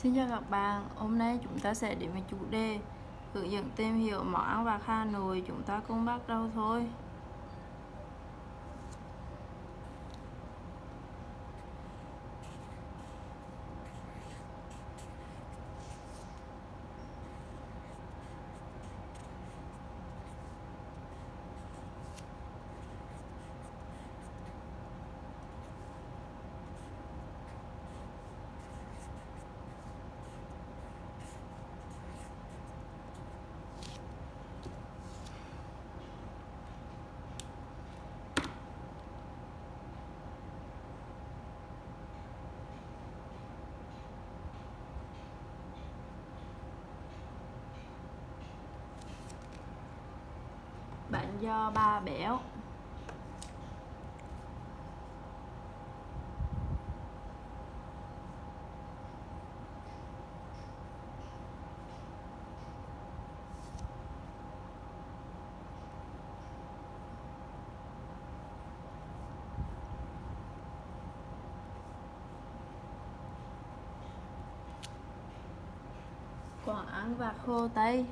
Xin chào các bạn, hôm nay chúng ta sẽ đến với chủ đề hướng dẫn tìm hiểu món ăn vặt Hà Nội. Chúng ta cùng bắt đầu thôi. Bánh giò Bà Béo, quán ăn vặt Hồ Tây,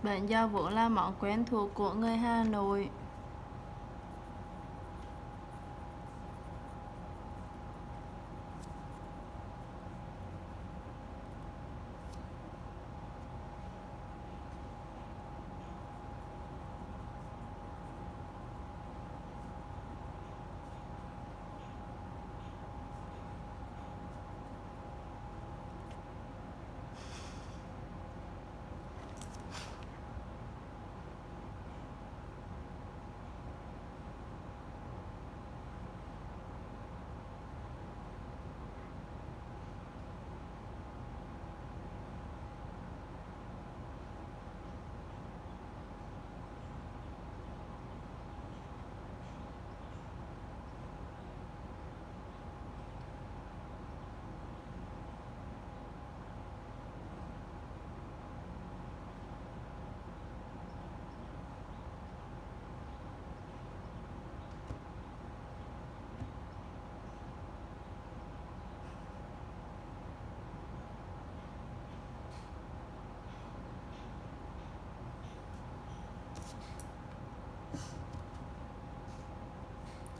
Bánh giò vốn là món quen thuộc của người Hà Nội.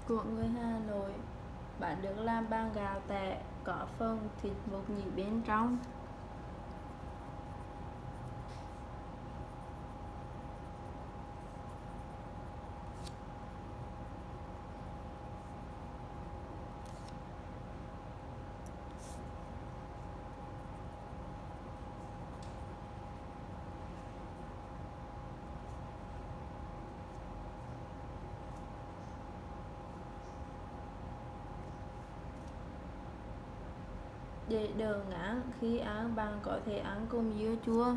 Của người Hà Nội, bánh được làm bằng gạo tẻ, có phần thịt mộc nhĩ bên trong. Để đỡ ngán khi ăn, bạn có thể ăn cùng dưa chua.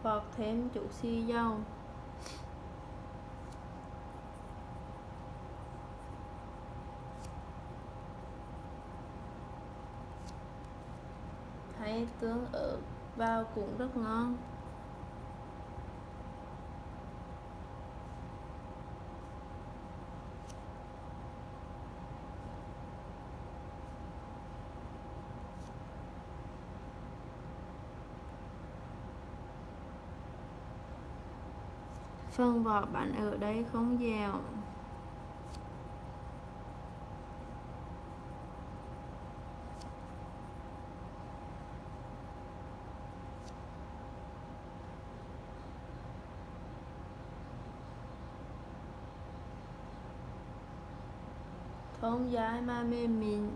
Hoặc thêm chút xì dầu. Hay tương ớt vào cũng rất ngon. Phần vỏ bánh ở đây không dẻo. Thon dài mà mềm mịn.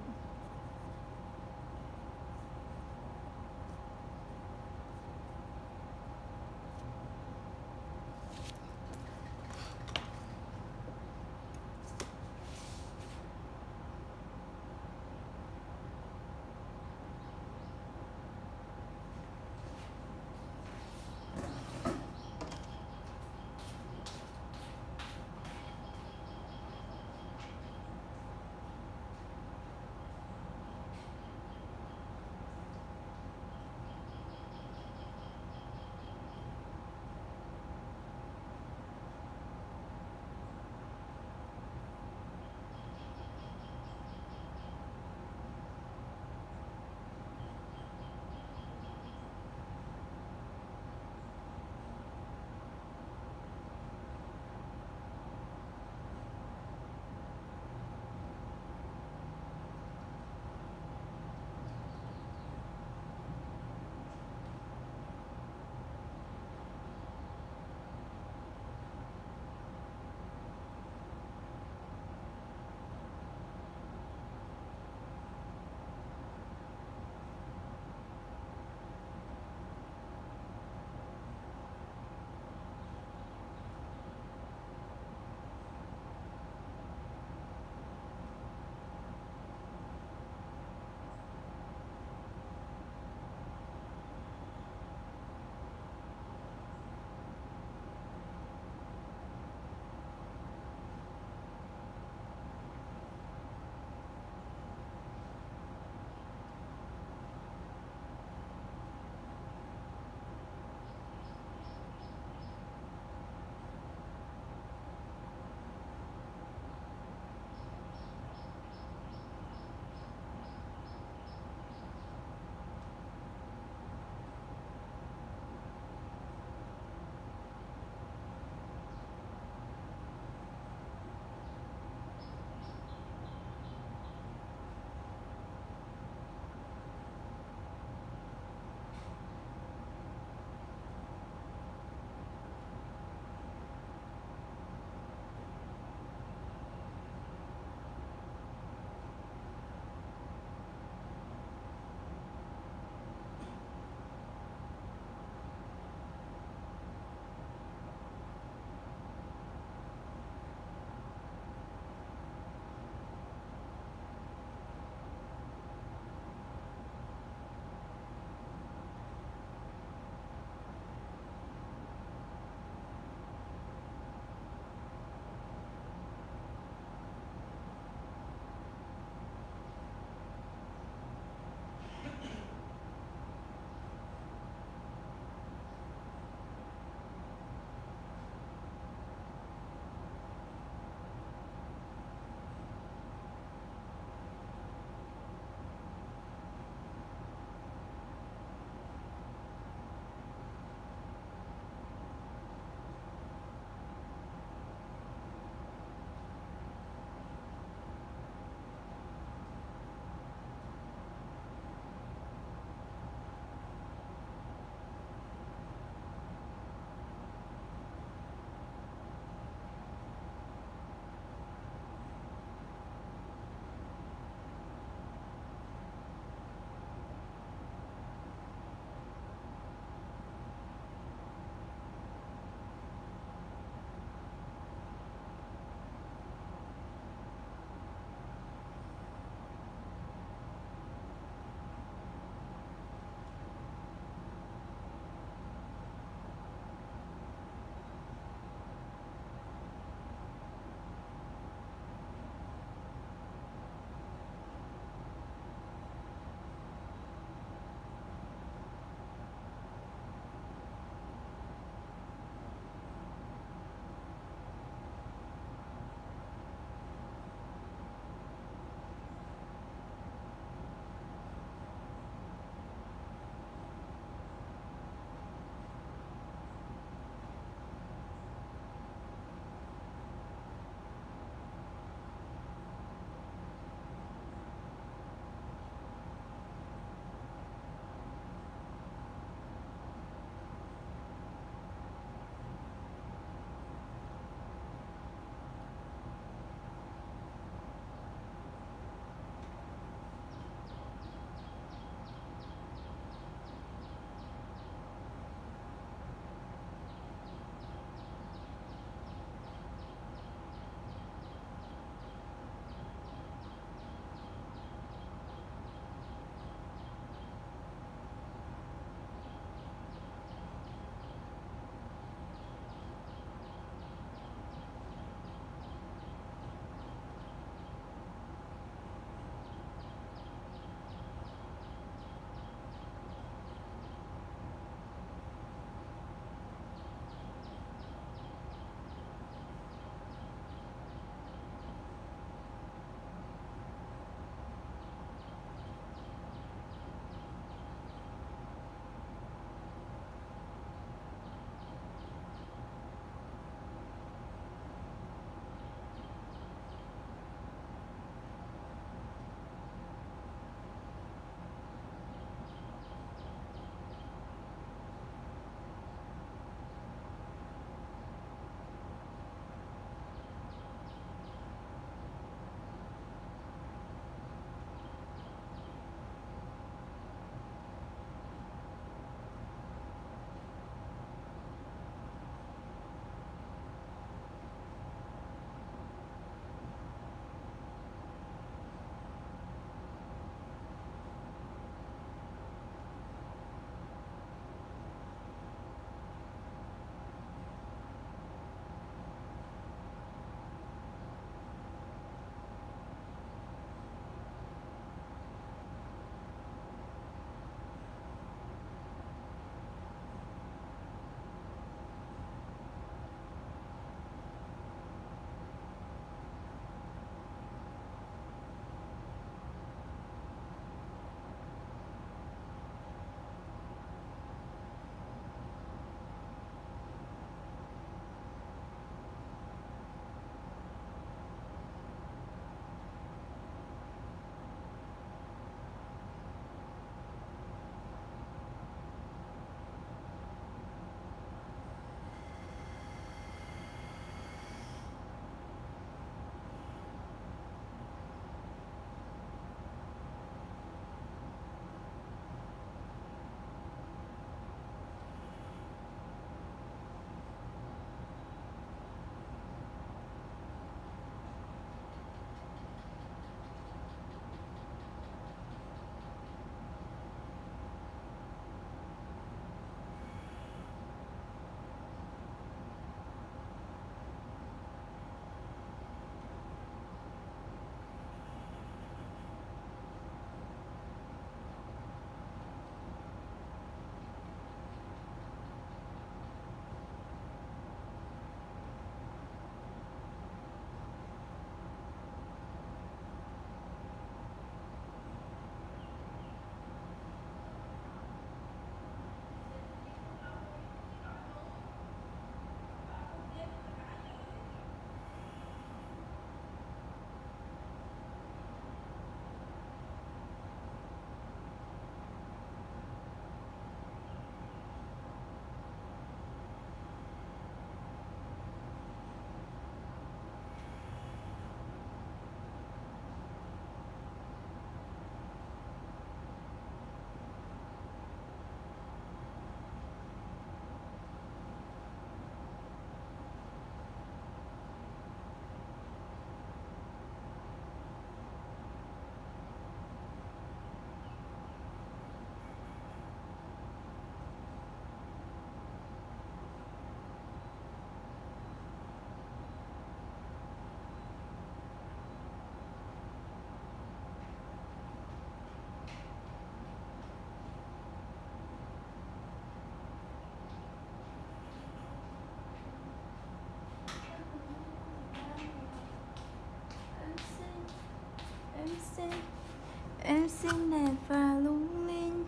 xinh đẹp và lung linh,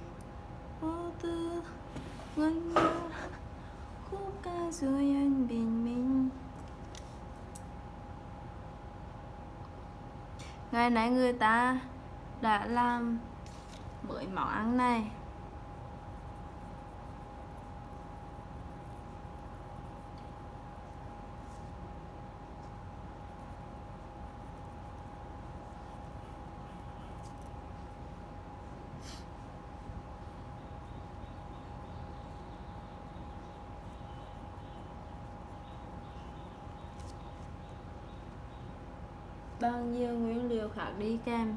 vô tư ngân nga khúc ca rồi anh bình minh. Ngày nay người ta đã làm mới món ăn này. Bằng nhiều nguyên liệu khác đi kèm.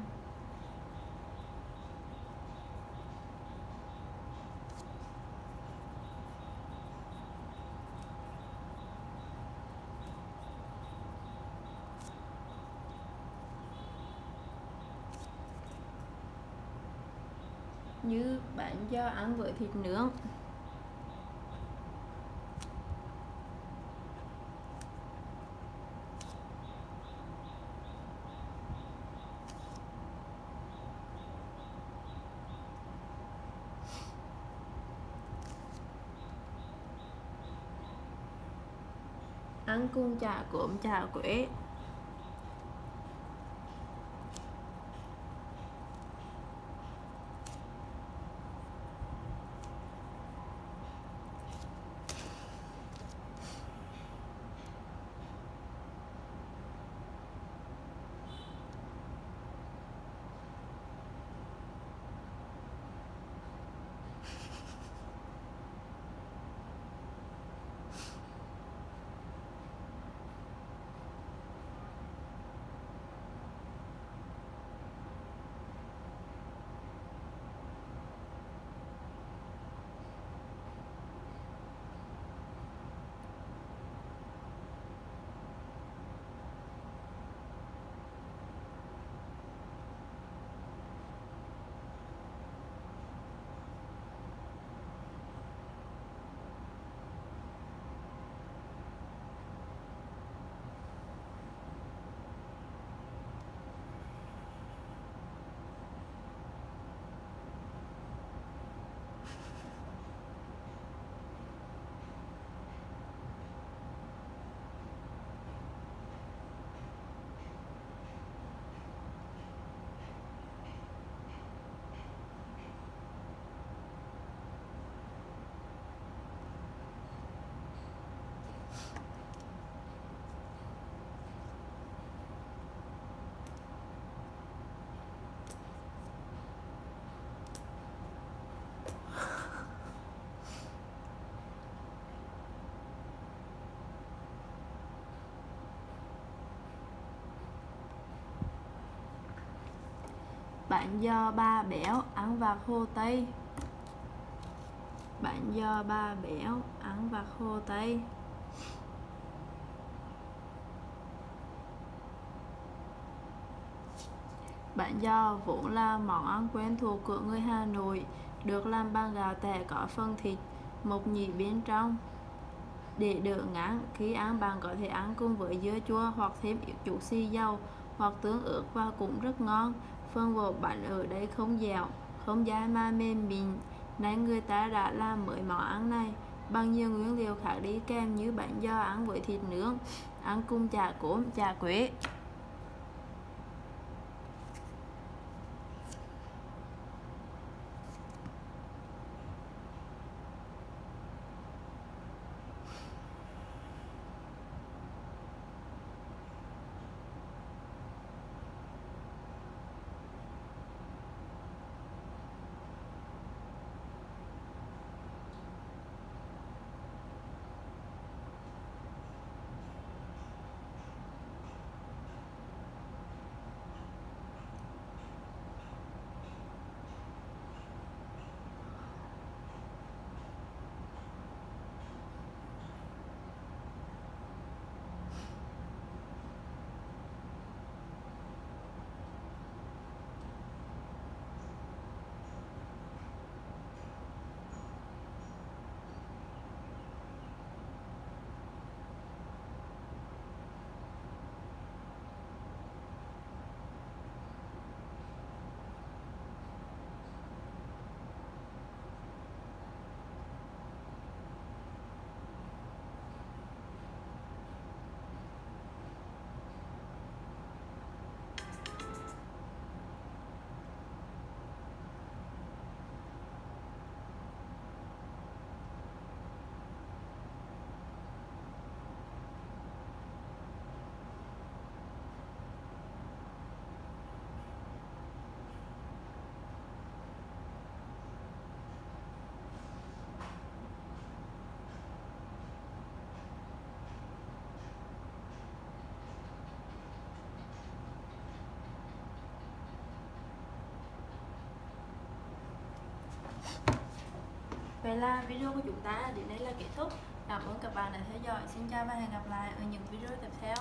Như bánh giò ăn với thịt nướng, ăn cùng chả cốm chả quế. Bánh giò ba béo ăn vặt Hồ Tây. Bánh giò ba béo ăn vặt Hồ Tây. Bánh giò vốn là món ăn quen thuộc của người Hà Nội, được làm bằng gạo tẻ có phần thịt mộc nhĩ bên trong. Để đỡ ngán, khi ăn bạn có thể ăn cùng với dưa chua hoặc thêm chút xì dầu hoặc tương ớt và cũng rất ngon. Phần vỏ bánh ở đây không dẻo, không dai mà mềm mịn, nên người ta đã làm mới món ăn này bằng nhiều nguyên liệu khác đi kèm như bánh giò ăn với thịt nướng, ăn cùng chả cốm, chả quế. Vậy là video của chúng ta đến đây là kết thúc. Cảm ơn các bạn đã theo dõi. Xin chào và hẹn gặp lại ở những video tiếp theo.